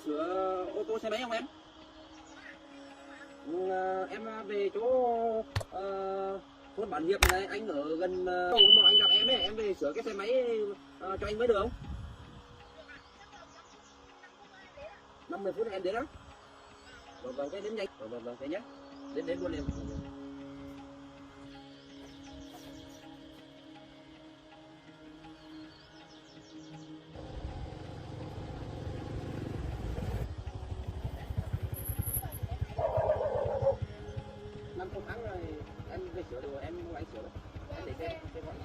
sửa ô tô xe máy không em? Em về chỗ thôn Bản Hiệp này, anh ở gần mà anh gặp em ấy, em về sửa cái xe máy cho anh mới được không? 50 phút em đến đó. Vâng, cái đến nhanh. Vâng, thế nhé. Đến luôn em. Năm một tháng rồi em về sửa rồi, em không anh sửa đâu. Em để xe gọi.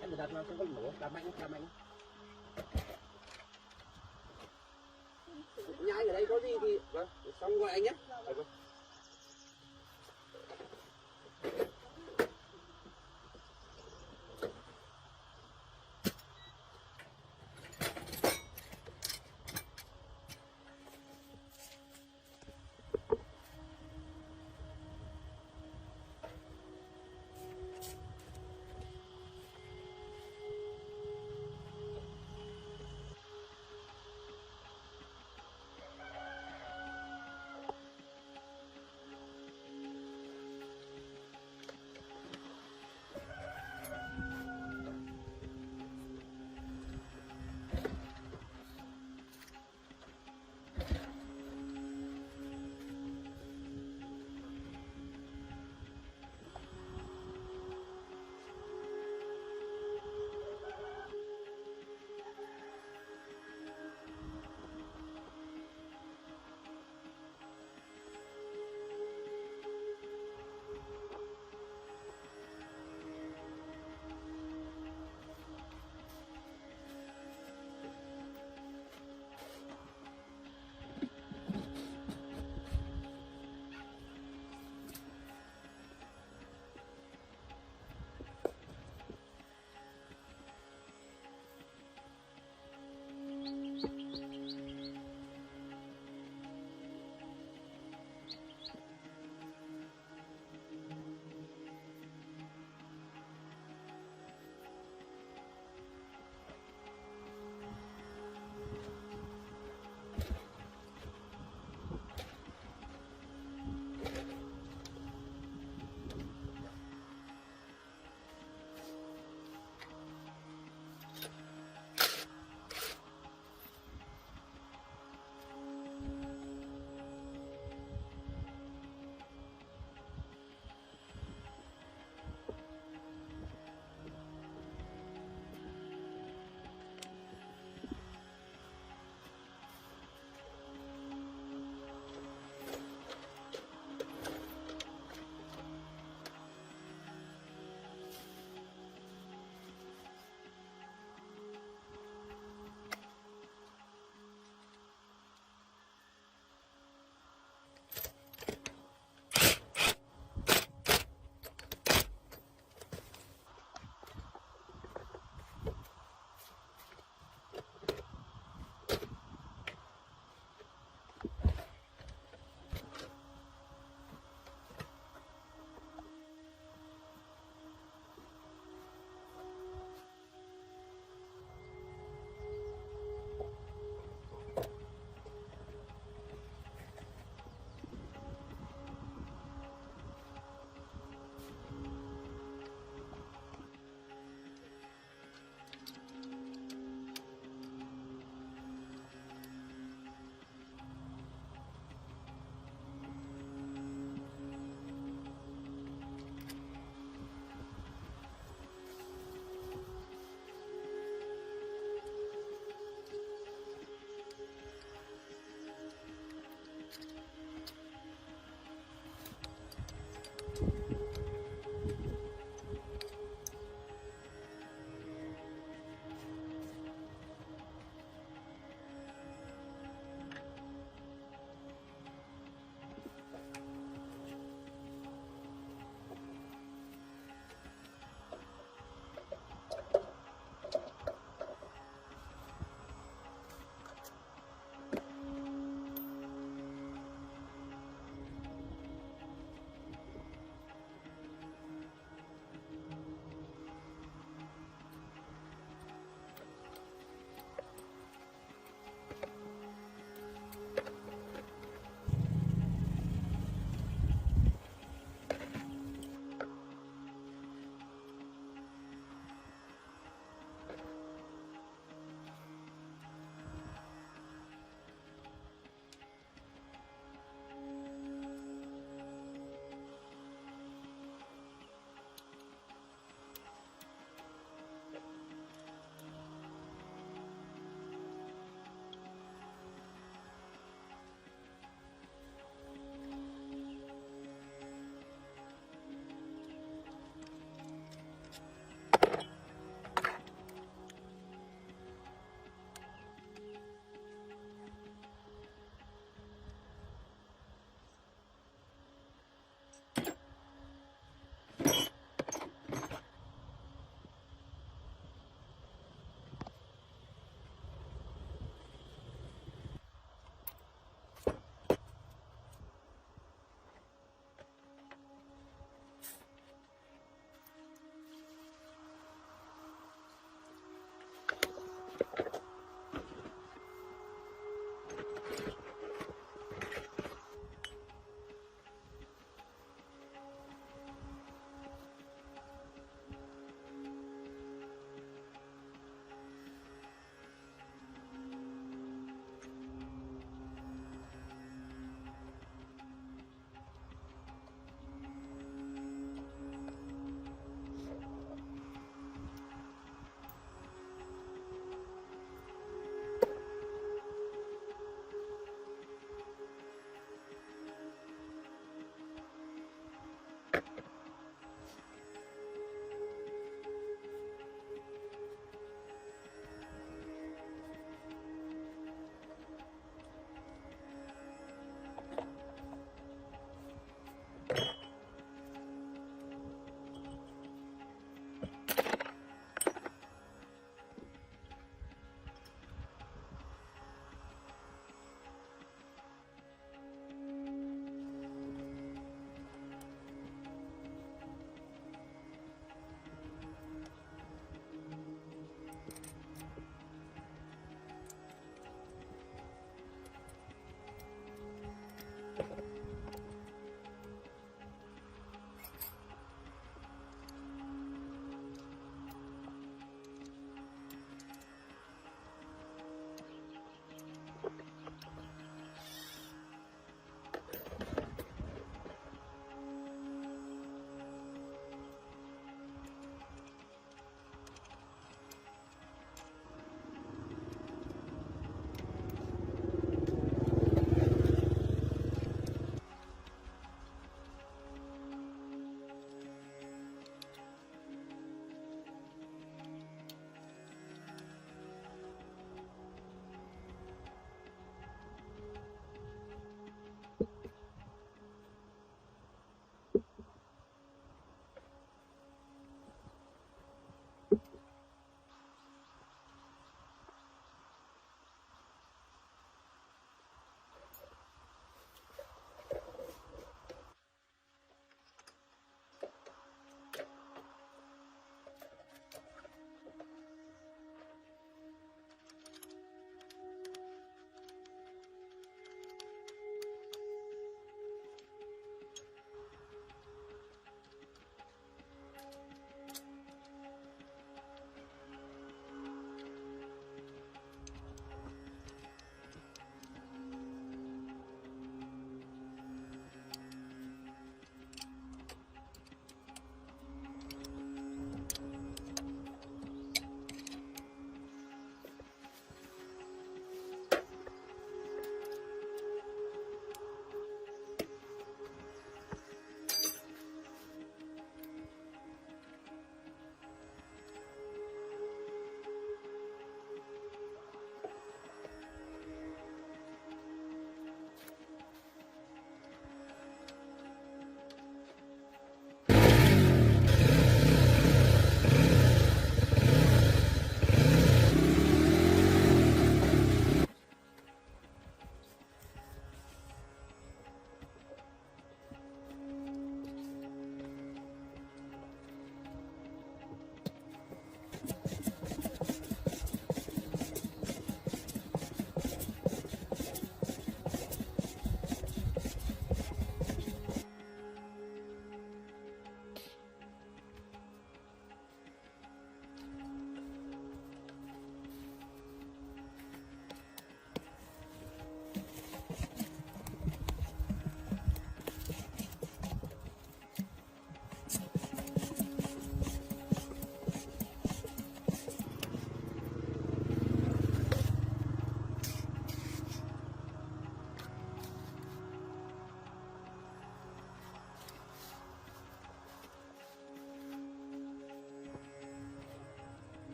Em đặt nó không có nổ, đạp mạnh. Nhai ở đây có gì thì vâng, xong gọi anh nhé. Vâng.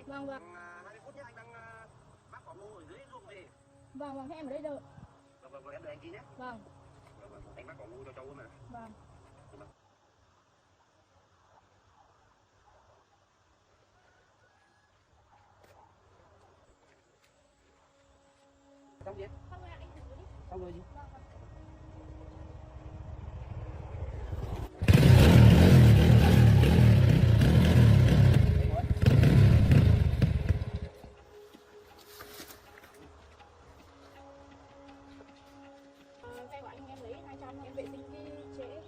Vâng vâng. 20 phút nhé, anh đang vác quả ngô ở dưới ruộng về. Vâng, thế em ở đây đợi. Vâng, em đợi anh tí nhé. Vâng. Anh vác quả ngô cho cháu mà. Vâng. Xong chưa? Xong rồi anh thử đi. Xong rồi gì? Vâng vâng. Xe của anh em lấy 200 em vệ sinh cái chế.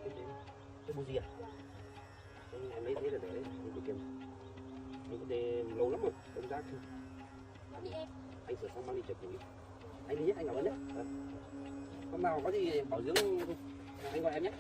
Cái buji à? Em lấy thế là để đấy, anh đi kiểm. Anh có để lâu lắm rồi, công tác. Nó đi em. Anh sửa xong mang đi chợ củi. Anh đi nhé, anh cảm ơn nhé. Hôm nào có gì bảo dưỡng anh gọi em nhé.